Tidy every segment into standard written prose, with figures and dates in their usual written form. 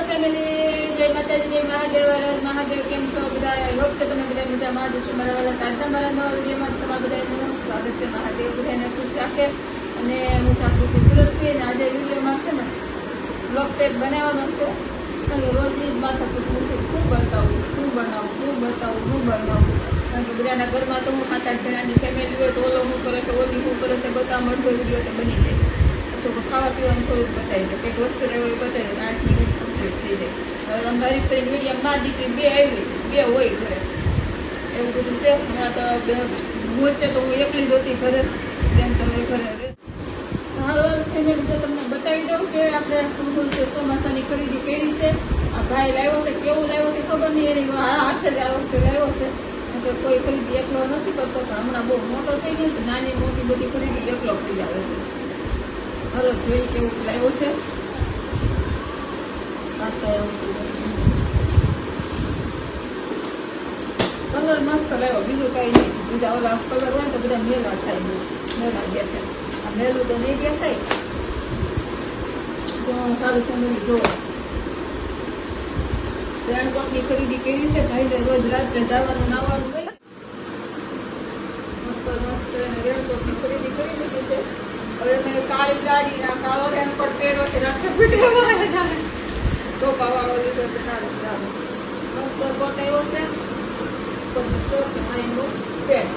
Family, જય માતાજી, જય મહાદેવ, હર મહાદેવ. કેમ છો બધા? આઈ હોપ કે તમે બધા મજામાં જ છો. મારા વાળા આજના મારા નવા વિડીયોમાં તમારા બધાનું સ્વાગત છે. મહાદેવ બધાને ખુશ રાખે. અને હું જાગૃતિ સુરતથી, અને આજે વિડીયોમાં છે ને બ્લોગ પેક બનાવવાનો છે. રોજની જ માથાકૂટનું છે. શું બતાવું, શું બનાવું, શું બતાવું, શું બનાવું. કારણ કે બધાના ઘરમાં તો હું 7-8 જણાની ફેમિલી હોય તો ઓલો શું કરે છે, ઓલી શું કરે છે, બધા મળતો વિડીયો તો બની જાય. તો ખાવા પીવાનું થોડુંક બતાવી દે, કંઈક વસ્તુ રહેવું એ બતાવી દે. 8 મિનિટ કમ્પ્લીટ થઈ જાય. હવે અમારી ફ્રેન્ડ વિડીયો મા દીકરી બે આવી, બે હોય ઘરે, એવું બધું છે. હમણાં તો વચ્ચે તો હું એકલી જ હતી ઘરે, તેમ તો હવે ઘરે હારો ફેમિલી તો તમને બતાવી દઉં કે આપણે ચોમાસાની ખરીદી કરી છે. આ ભાઈ લાવ્યો છે, કેવું લાવ્યો છે ખબર નહીં, એની હાથે જ આ વખતે લાવ્યો છે. કોઈ ખરીદી એકલો નથી કરતો, પણ હમણાં બહુ મોટો થઈ ગયો તો નાની મોટી બધી ખરીદી એકલો થઈ આવે છે. હરો જોઈ કેવું લાવ્યો છે. કલર મસ્ત લાવ્યો, બીજું કઈ નહીં. બીજા ઓલા કલર હોય તો બધા મેલા થાય, મેલા દેખાય. આ મેલું તો નહીં દેખાય. તો સારું ફેમિલી જોવો, રેનકોટની ખરીદી કરી છે. ભાઈને રોજ રાત્રે જવાનું નાવાનું હોય, મસ્ત મસ્ત રેનકોટની ખરીદી કરી લીધી છે. હવે મેં કાળી ગાડી ના કાળો રેનકોટ પહેર્યો છે. રાત્રે પીટવા તો પાવાળો લીધો છે. સારું સારું મસ્ત કોટ આવ્યો છે. શોર્ટ માઇન્ડનું પેન્ટ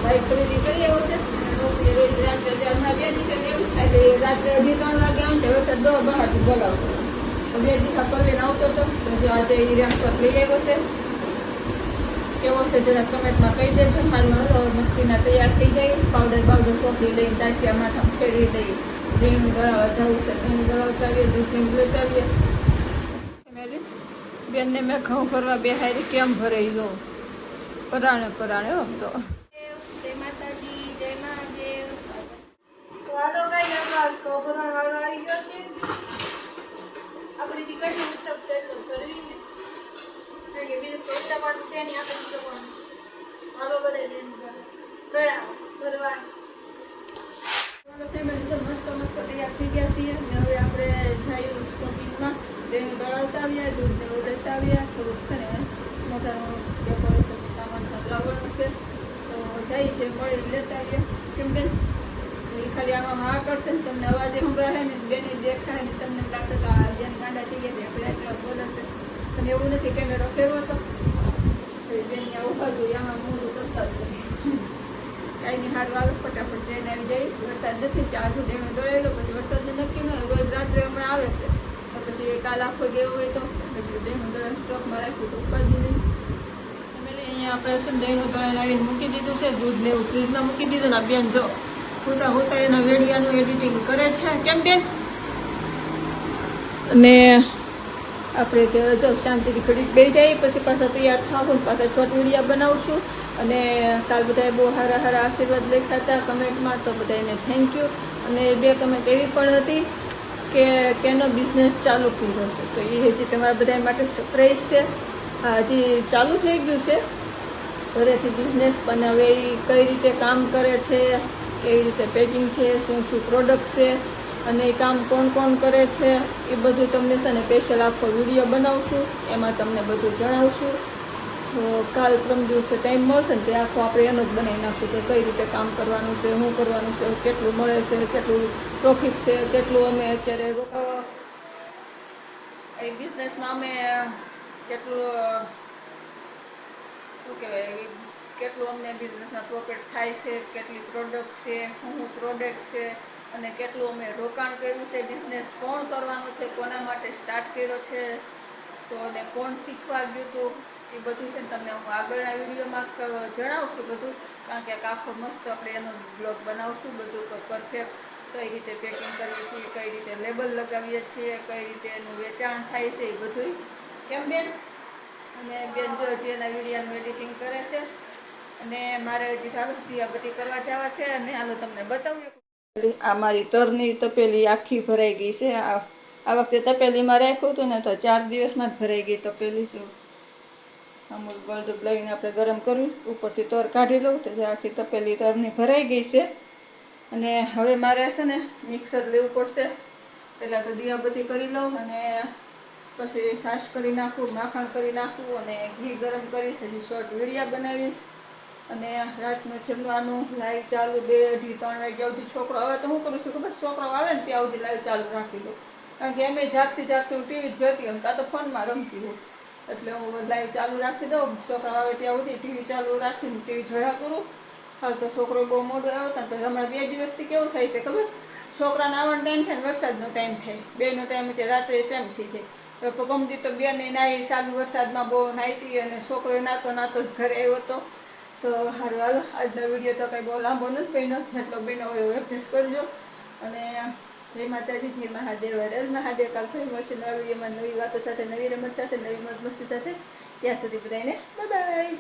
ભાઈ ખરીદી કરી આવ્યો છે. રોજ રાત્રે હમણાં 2 દિવસે એવું જ થાય. રાત્રે 2-3 વાગે આવે છે. વરસાદ 10 બહારથી બોલાવતો 2 દિવસ પગલીને આવતો હતો. તો આજે એ રેનકોટ લઈ આવ્યો છે. કેવો છે જરા કમેન્ટમાં કહી દેજો. હાલમાં હલો મસ્તીના તૈયાર થઈ જાય. પાવડર સોંપી લઈને ટાંટિયા માથા ફેરવી દઈએ. દહીંનું દળાવવા જવું છે. દહીંનું દળાવતા આવીએ, દૂધની લેતા આવીએ. બેનને મેં ઘઉં ભરવા બેહારી કેમ ભરાઈ જો પરાણે પરાણે આમ તો. જય માતાજી, જય મહાદેવ. તો હાલો ગાઈ આપણા ભરણ વાળો આવી ગયો છે. આપણી દીકરીનું ઉત્સવ છે તો કરવી ને, કારણ કે બીજું તો ઉત્સવવાનું છે નહીં. આપણે ઉત્સવવાનું હાલો બધા ગળા ભરવા. ફેમિલી તો મસ્ત મસ્ત તૈયાર થઈ ગયા છીએ. અને હવે આપણે જઈએ શોપિંગમાં. તેનું દળાવતા આવ્યા, દૂધને ઉડતા આવ્યા. થોડુંક છે ને મોટાનું ડેકોરેશન સામાન લાવવાનું છે. તો જાય છે મળી લેતા આવીએ. કેમ બેન એ ખાલી આમાં હા કરશે ને તમને અવાજે સંભળાશે ને બેને દેખાય ને તમને લાગે તો આ જેમ કાંડા થઈ ગયા છે એટલા બોલશે. અને એવું નથી કેમેરો ફેરવો તો બેનની આવું બાજુ આમાં મોડું કરતા જ નહીં. કાંઈ નહીં, સારું આવે ફટાફટ જઈને આવી જાય. વરસાદ નથી ત્યાં સુધી એનો દોડેલો, પછી વરસાદનું નક્કી ન હોય. રોજ રાત્રે હમણાં આવે છે તો પછી કાલ આખો ગયો હોય તો પછી દહીંનું દળણ સ્ટોકમાં રાખ્યું તો ઉપાડી નહીં. અહીંયા આપણે છે દહીંનું દળણ આવીને મૂકી દીધું છે. દૂધ ને એવું ફ્રીજમાં મૂકી દીધું ને. બેન જો હોતા હોતા એના વેડિયાનું એડિટિંગ કરે છે. કેમ બેન? અને આપણે જો શાંતિથી ઘડી બે જાય પછી પાછા તૈયાર થાવું, પાછા શોર્ટ વિડીયો બનાવશું. અને કાલ બધાએ બહુ સારા સારા આશીર્વાદ લખ્યા હતા કમેન્ટમાં, તો બધાને થેન્ક યુ. અને 2 કમેન્ટ એવી પણ હતી કે કેનો બિઝનેસ ચાલુ કર્યો છે, તો એ હજી તમારા બધા માટે સરપ્રાઈઝ છે. હજી ચાલુ થઈ ગયું છે ઘરેથી બિઝનેસ, પણ હવે એ કઈ રીતે કામ કરે છે, કેવી રીતે પેકિંગ છે, શું શું પ્રોડક્ટ છે, અને એ કામ કોણ કોણ કરે છે એ બધું તમને છે ને સ્પેશિયલ આખો વિડીયો બનાવશું. એમાં તમને બધું જણાવશું. તો કાલ પરમ દિવસે ટાઈમ મળશે ને તે આખો આપણે એનો જ બનાવી નાખશું કે કઈ રીતે કામ કરવાનું છે, શું કરવાનું છે, કેટલું મળે છે, કેટલું પ્રોફિટ છે, કેટલું અમે અત્યારે એ બિઝનેસમાં અમે કેટલું શું કહેવાય, કેટલું અમને બિઝનેસમાં પ્રોફિટ થાય છે, કેટલી પ્રોડક્ટ છે, શું પ્રોડક્ટ છે, અને કેટલું અમે રોકાણ કર્યું છે, બિઝનેસ કોણ કરવાનું છે, કોના માટે સ્ટાર્ટ કર્યો છે, તો અને કોણ શીખવા ગયું હતું, એ બધું છે ને તમને હું આગળના વિડીયોમાં જણાવશું બધું. કારણ કે આખો મસ્ત આપણે એનો બ્લોગ બનાવશું બધું પરફેક્ટ. કઈ રીતે પેકિંગ કરીએ છીએ, કઈ રીતે લેબલ લગાવીએ છીએ, કઈ રીતે એનું વેચાણ થાય છે એ બધું. કેમ બેન? અને બેન જો હજી એના વિડીયોનું એડિટિંગ કરે છે. અને મારે હજી બધી કરવા જવા છે. અને હાલો તમને બતાવું. આ મારી તરની તપેલી આખી ભરાઈ ગઈ છે. આ વખતે તપેલીમાં રાખ્યું હતું ને તો 4 દિવસમાં જ ભરાઈ ગઈ તપેલી. જો અમૂલ બળદૂધ લાવીને આપણે ગરમ કરવી, ઉપરથી તર કાઢી લઉં તો જે આખી તપેલી તરની ભરાઈ ગઈ છે. અને હવે મારે છે ને મિક્સર લેવું પડશે. પહેલાં તો દિયાબત્તી કરી લઉં અને પછી છાશ કરી નાખું, માખણ કરી નાખું અને ઘી ગરમ કરીશ. હજી શોર્ટ વીડિયા બનાવીશ. અને રાતનું જમવાનું લાઈવ ચાલુ 2, 2:30, 3 વાગ્યા સુધી. છોકરો હવે તો હું કરું છું ખબર, છોકરો આવે ને ત્યાં સુધી લાઈવ ચાલુ રાખી દઉં. કારણ કે એમ જાગતી જાગતી હું ટીવી જોતી હોઉં, કાં તો ફોનમાં રમતી હોઉં. એટલે હું લાઈવ ચાલુ રાખી દઉં. છોકરા આવે ત્યાં સુધી ટીવી ચાલુ રાખીને ટીવી જોયા કરું. હાલ તો છોકરો બહુ મોડું આવતા, પછી હમણાં 2 દિવસથી કેવું થાય છે ખબર, છોકરાને આવવાનો ટાઈમ થાય ને વરસાદનો ટાઈમ થાય, બેનો ટાઈમ એટલે રાત્રે સેમ થઈ જાય. તો ગમતી તો બેને નાહી ચાલુ વરસાદમાં બહુ નાહીતી અને છોકરો નાતો જ ઘરે આવ્યો હતો. તો સારું, હાલો આજનો વિડીયો તો કંઈ બહુ લાંબો નથી બન્યો, જેટલો બન્યો હોય એવો એડજસ્ટ કરજો. અને જય માતાજી, જય મહાદેવ, હર મહાદેવ. કાલ ફરી મળશે નવા વિડીયોમાં, નવી વાતો સાથે, નવી રમત સાથે, નવી મોજ મસ્તી સાથે. ત્યાં સુધી બધાને બાય બાય.